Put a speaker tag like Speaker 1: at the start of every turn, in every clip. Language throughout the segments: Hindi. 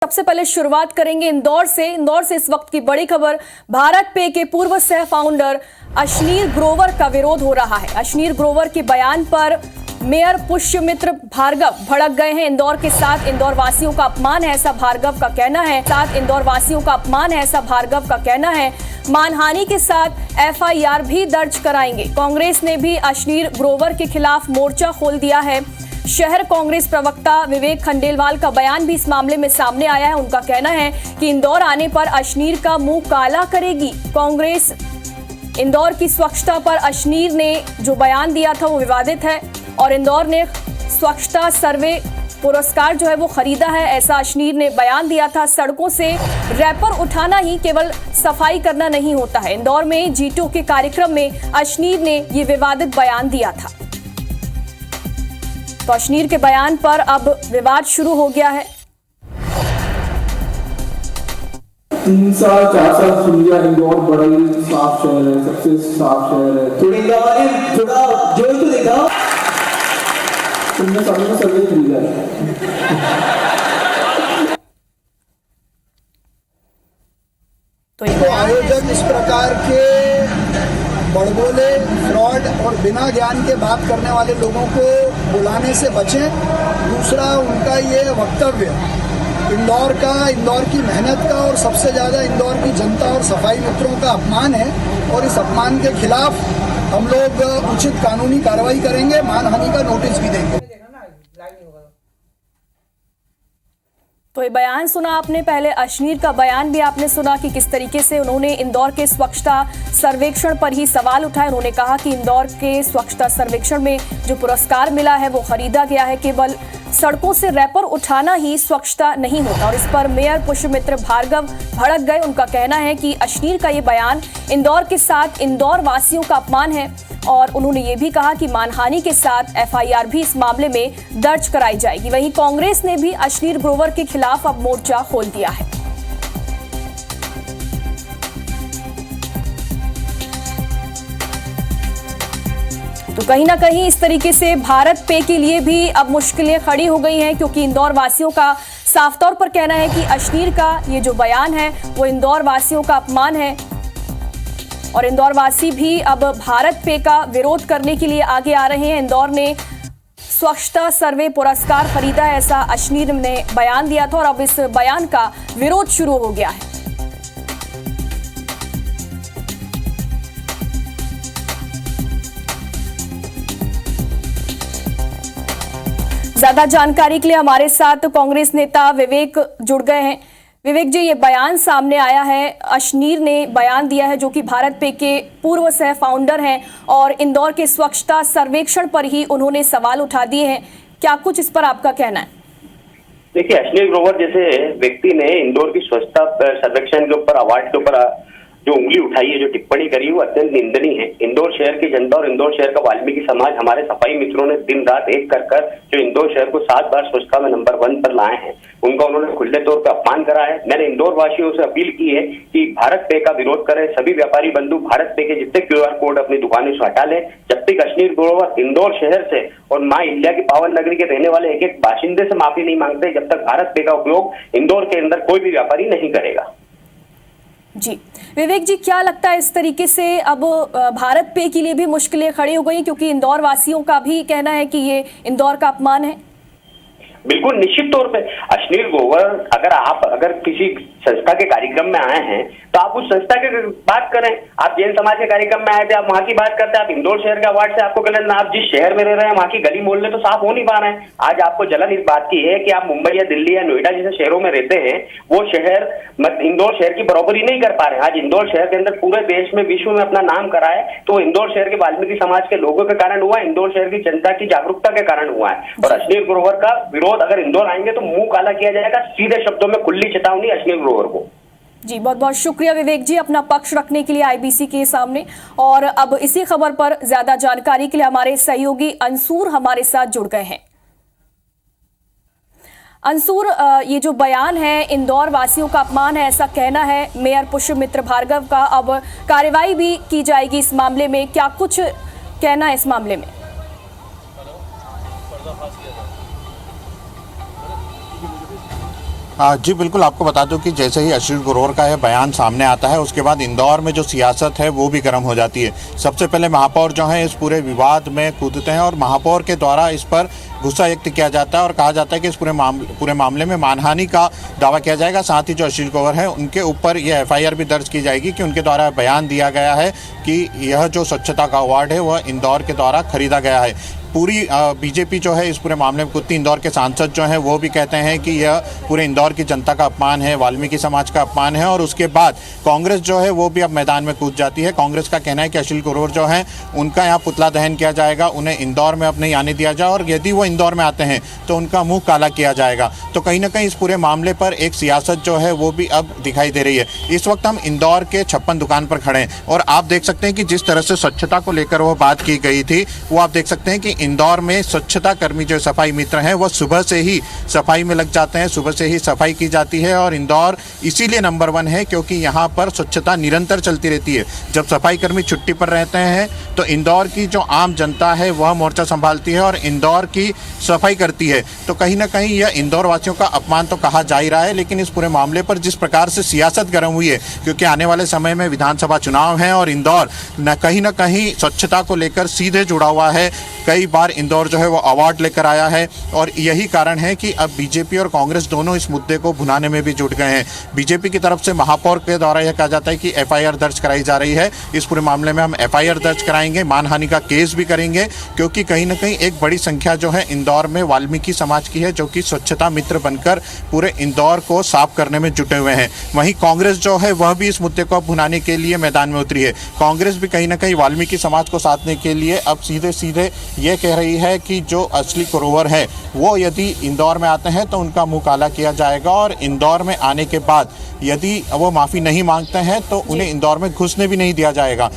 Speaker 1: सबसे पहले शुरुआत करेंगे इंदौर से इस वक्त की बड़ी खबर। भारत पे के पूर्व सह फाउंडर अशनीर ग्रोवर का विरोध हो रहा है। अशनीर ग्रोवर के बयान पर मेयर पुष्यमित्र भार्गव भड़क गए हैं। इंदौर के साथ इंदौर वासियों का अपमान है, ऐसा भार्गव का कहना है। कहना है मानहानि के साथ एफआईआर भी दर्ज कराएंगे। कांग्रेस ने भी अशनीर ग्रोवर के खिलाफ मोर्चा खोल दिया है। शहर कांग्रेस प्रवक्ता विवेक खंडेलवाल का बयान भी इस मामले में सामने आया है। उनका कहना है कि इंदौर आने पर अशनीर का मुंह काला करेगी कांग्रेस। इंदौर की स्वच्छता पर अशनीर ने जो बयान दिया था वो विवादित है और इंदौर ने स्वच्छता सर्वे पुरस्कार जो है वो खरीदा है, ऐसा अशनीर ने बयान दिया था। सड़कों से रैपर उठाना ही केवल सफाई करना नहीं होता है। इंदौर में G2 के कार्यक्रम में अशनीर ने ये विवादित बयान दिया था। तो अशनीर के बयान पर अब विवाद शुरू हो गया है।
Speaker 2: 3 साल 4 साल सुन लिया, इंदौर बड़ा ही साफ शहर है, सबसे साफ शहर है। थोड़ा जोर तो देखा, तुमने सामने में सर्वे खरीदा है।
Speaker 3: तो आयोजक इस प्रकार के बड़बोले, फ्रॉड और बिना ज्ञान के बात करने वाले लोगों को बुलाने से बचें। दूसरा उनका ये वक्तव्य इंदौर की मेहनत का और सबसे ज़्यादा इंदौर की जनता और सफाई मित्रों का अपमान है और इस अपमान के खिलाफ हम लोग उचित कानूनी कार्रवाई करेंगे, मानहानि का नोटिस भी देंगे।
Speaker 1: तो ये बयान सुना आपने, पहले अशनीर का बयान भी आपने सुना कि किस तरीके से उन्होंने इंदौर के स्वच्छता सर्वेक्षण पर ही सवाल उठाए। उन्होंने कहा कि इंदौर के स्वच्छता सर्वेक्षण में जो पुरस्कार मिला है वो खरीदा गया है, केवल सड़कों से रैपर उठाना ही स्वच्छता नहीं होता। और इस पर मेयर पुष्यमित्र भार्गव भड़क गए। उनका कहना है कि अशनीर का ये बयान इंदौर के साथ इंदौर वासियों का अपमान है और उन्होंने ये भी कहा कि मानहानि के साथ एफआईआर भी इस मामले में दर्ज कराई जाएगी। वहीं कांग्रेस ने भी अशनीर ग्रोवर के खिलाफ अब मोर्चा खोल दिया है। तो कहीं ना कहीं इस तरीके से भारत पे के लिए भी अब मुश्किलें खड़ी हो गई हैं, क्योंकि इंदौर वासियों का साफ तौर पर कहना है कि अशनीर का ये जो बयान है वो इंदौर वासियों का अपमान है और इंदौर वासी भी अब भारत पे का विरोध करने के लिए आगे आ रहे हैं। इंदौर ने स्वच्छता सर्वे पुरस्कार खरीदा है, ऐसा अशनीर ने बयान दिया था और अब इस बयान का विरोध शुरू हो गया है। ज्यादा जानकारी के लिए हमारे साथ कांग्रेस नेता विवेक जुड़ गए हैं। विवेक जी, ये बयान सामने आया है, अशनीर ने बयान दिया है, जो कि भारत पे के पूर्व सह फाउंडर हैं और इंदौर के स्वच्छता सर्वेक्षण पर ही उन्होंने सवाल उठा दिए हैं। क्या कुछ इस पर आपका कहना है?
Speaker 4: देखिए, अशनीर ग्रोवर जैसे व्यक्ति ने इंदौर की स्वच्छता सर्वेक्षण के ऊपर, अवार्ड के ऊपर जो उंगली उठाई है, जो टिप्पणी करी, वो अत्यंत निंदनीय है। इंदौर शहर की जनता और इंदौर शहर का वाल्मीकि समाज, हमारे सफाई मित्रों ने दिन रात एक कर जो इंदौर शहर को 7 बार स्वच्छता में नंबर 1 पर लाए हैं, उनका उन्होंने खुले तौर पर अपमान करा है। मैंने इंदौर वासियों से अपील की है कि भारत पे का विरोध करें। सभी व्यापारी बंधु भारत पे के जितने QR कोड अपनी दुकानों से हटा लें। जब तक अशनीर ग्रोवर इंदौर शहर से और माँ इल्या की पावन नगरी के रहने वाले एक एक बाशिंदे से माफी नहीं मांगते, जब तक भारत पे का उपयोग इंदौर के अंदर कोई भी व्यापारी नहीं करेगा।
Speaker 1: जी विवेक जी, क्या लगता है इस तरीके से अब भारत पे के लिए भी मुश्किलें खड़ी हो गई, क्योंकि इंदौर वासियों का भी कहना है कि ये इंदौर का अपमान है?
Speaker 4: बिल्कुल निश्चित तौर पे अशनीर ग्रोवर, अगर किसी संस्था के कार्यक्रम में आए हैं तो आप उस संस्था की बात करें। आप जैन समाज के कार्यक्रम में आए थे, आप वहां की बात करते हैं। आप इंदौर शहर के अवार्ड से आपको कहना, आप जिस शहर में रह रहे हैं वहां की गली मोहल्ले तो साफ हो नहीं पा रहे हैं। आज आपको जलन इस बात की है कि आप मुंबई या दिल्ली या नोएडा जैसे शहरों में रहते हैं, वो शहर इंदौर शहर की बराबरी नहीं कर पा रहे हैं। आज इंदौर शहर के अंदर पूरे देश में, विश्व में अपना नाम करा है, तो इंदौर शहर के वाल्मीकि समाज के लोगों के कारण हुआ, इंदौर शहर की जनता की जागरूकता के कारण हुआ है। और अशनीर ग्रोवर का विरोध, अगर इंदौर आएंगे तो मुंह काला किया जाएगा। सीधे शब्दों में खुली चेतावनी अशनीर ग्रोवर को।
Speaker 1: जी बहुत बहुत शुक्रिया विवेक जी, अपना पक्ष रखने के लिए IBC के सामने। और अब इसी खबर पर ज्यादा जानकारी के लिए हमारे सहयोगी अंसूर हमारे साथ जुड़ गए हैं। अंसूर, ये जो बयान है इंदौर वासियों का अपमान है, ऐसा कहना है मेयर पुष्यमित्र भार्गव का। अब कार्रवाई भी की जाएगी इस मामले में, क्या कुछ कहना है इस मामले में?
Speaker 5: जी बिल्कुल, आपको बता दूं कि जैसे ही अश्लील ग्रोवर का यह बयान सामने आता है उसके बाद इंदौर में जो सियासत है वो भी गर्म हो जाती है। सबसे पहले महापौर जो हैं इस पूरे विवाद में कूदते हैं और महापौर के द्वारा इस पर गुस्सा व्यक्त किया जाता है और कहा जाता है कि इस पूरे मामले में मानहानि का दावा किया जाएगा। साथ ही जो अश्लील ग्रोवर है उनके ऊपर यह FIR भी दर्ज की जाएगी कि उनके द्वारा बयान दिया गया है कि यह जो स्वच्छता का अवार्ड है वह इंदौर के द्वारा खरीदा गया है। पूरी बीजेपी जो है इस पूरे मामले में कूदती। इंदौर के सांसद जो हैं वो भी कहते हैं कि यह पूरे इंदौर की जनता का अपमान है, वाल्मीकि समाज का अपमान है। और उसके बाद कांग्रेस जो है वो भी अब मैदान में कूद जाती है। कांग्रेस का कहना है कि अश्लील ग्रोवर जो हैं उनका यहाँ पुतला दहन किया जाएगा, उन्हें इंदौर में अब नहीं आने दिया जाए और यदि वो इंदौर में आते हैं तो उनका मुंह काला किया जाएगा। तो कहीं ना कहीं इस पूरे मामले पर एक सियासत जो है वो भी अब दिखाई दे रही है। इस वक्त हम इंदौर के 56 दुकान पर खड़े हैं और आप देख सकते हैं कि जिस तरह से स्वच्छता को लेकर वो बात की गई थी वो आप देख सकते हैं कि इंदौर में स्वच्छता कर्मी जो सफाई मित्र हैं वो सुबह से ही सफाई में लग जाते हैं, सुबह से ही सफाई की जाती है। और इंदौर इसीलिए नंबर 1 है क्योंकि यहाँ पर स्वच्छता निरंतर चलती रहती है। जब सफाई कर्मी छुट्टी पर रहते हैं तो इंदौर की जो आम जनता है वह मोर्चा संभालती है और इंदौर की सफाई करती है। तो कहीं ना कहीं यह इंदौर वासियों का अपमान तो कहा जा ही रहा है, लेकिन इस पूरे मामले पर जिस प्रकार से सियासत गर्म हुई है क्योंकि आने वाले समय में विधानसभा चुनाव हैं और इंदौर कहीं ना कहीं स्वच्छता को लेकर सीधे जुड़ा हुआ है। कई बार इंदौर जो है वो अवार्ड लेकर आया है और यही कारण है कि अब बीजेपी और कांग्रेस दोनों इस मुद्दे को भुनाने में भी जुट गए हैं। बीजेपी की तरफ से महापौर के द्वारा यह कहा जाता है कि FIR दर्ज कराई जा रही है। इस पूरे मामले में हम FIR दर्ज कराएंगे, मानहानि का केस भी करेंगे क्योंकि कहीं ना कहीं एक बड़ी संख्या जो है इंदौर में वाल्मीकि समाज की है जो कि स्वच्छता मित्र बनकर पूरे इंदौर को साफ करने में जुटे हुए हैं। वहीं कांग्रेस जो है वह भी इस मुद्दे को भुनाने के लिए मैदान में उतरी है। कांग्रेस भी कहीं ना कहीं वाल्मीकि समाज को साधने के लिए अब सीधे सीधे ये कह रही है कि जो असली ग्रोवर है वो यदि इंदौर में आते हैं तो उनका मुंह काला किया जाएगा और इंदौर में आने के बाद यदि वो माफ़ी नहीं मांगते हैं तो उन्हें इंदौर में घुसने भी नहीं दिया जाएगा।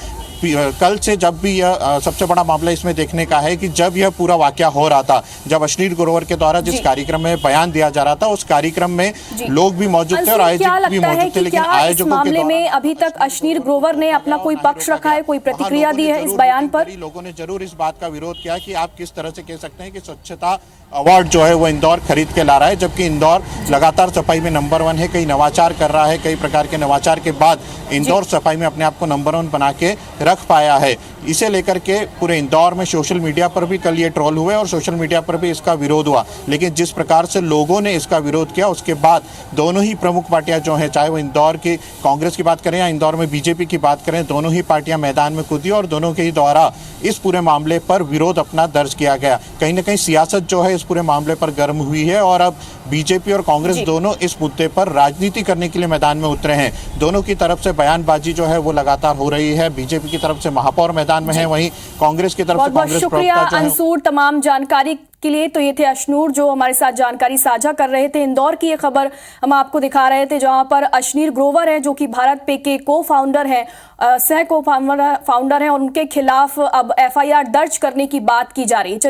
Speaker 5: कल से जब भी यह सबसे बड़ा मामला इसमें देखने का है कि जब यह पूरा वाकया हो रहा था, जब अश्लील ग्रोवर के द्वारा जिस कार्यक्रम में बयान दिया जा रहा था उस कार्यक्रम में लोग भी मौजूद थे और आयोजक भी मौजूद थे, लेकिन आयोजकों के
Speaker 1: मामले में अभी तक अश्लील ग्रोवर ने अपना कोई पक्ष रखा है, कोई प्रतिक्रिया दी है इस बयान पर?
Speaker 5: लोगों ने जरूर इस बात का विरोध किया कि आप किस तरह से कह सकते हैं कि स्वच्छता अवार्ड जो है वो इंदौर खरीद के ला रहा है, जबकि इंदौर लगातार सफाई में नंबर 1 है। कई नवाचार कर रहा है, कई प्रकार के नवाचार के बाद इंदौर सफाई में अपने आप को नंबर 1 बना के रख पाया है। इसे लेकर के पूरे इंदौर में सोशल मीडिया पर भी कल ये ट्रोल हुए और सोशल मीडिया पर भी इसका विरोध हुआ। लेकिन जिस प्रकार से लोगों ने इसका विरोध किया उसके बाद दोनों ही प्रमुख पार्टियां जो हैं, चाहे वो इंदौर की कांग्रेस की बात करें या इंदौर में बीजेपी की बात करें, दोनों ही पार्टियां मैदान में कूदी और दोनों के ही द्वारा इस पूरे मामले पर विरोध अपना दर्ज किया गया। कहीं ना कहीं सियासत जो है इस पूरे मामले पर गर्म हुई है और अब बीजेपी और कांग्रेस दोनों इस मुद्दे पर राजनीति करने के लिए मैदान में उतरे हैं। दोनों की तरफ से बयानबाजी जो है वो लगातार हो रही है। बीजेपी की तरफ से महापौर मैदान में है, वहीं कांग्रेस की तरफ से कांग्रेस
Speaker 1: शुक्रिया अंसूर तमाम जानकारी के लिए। तो ये थे अशनूर जो हमारे साथ जानकारी साझा कर रहे थे। इंदौर की ये खबर हम आपको दिखा रहे थे जहां पर अश्लील ग्रोवर है जो कि भारत पे के को-फाउंडर हैं, सह को-फाउंडर हैं और उनके खिलाफ अब FIR दर्ज करने की बात की जा रही है।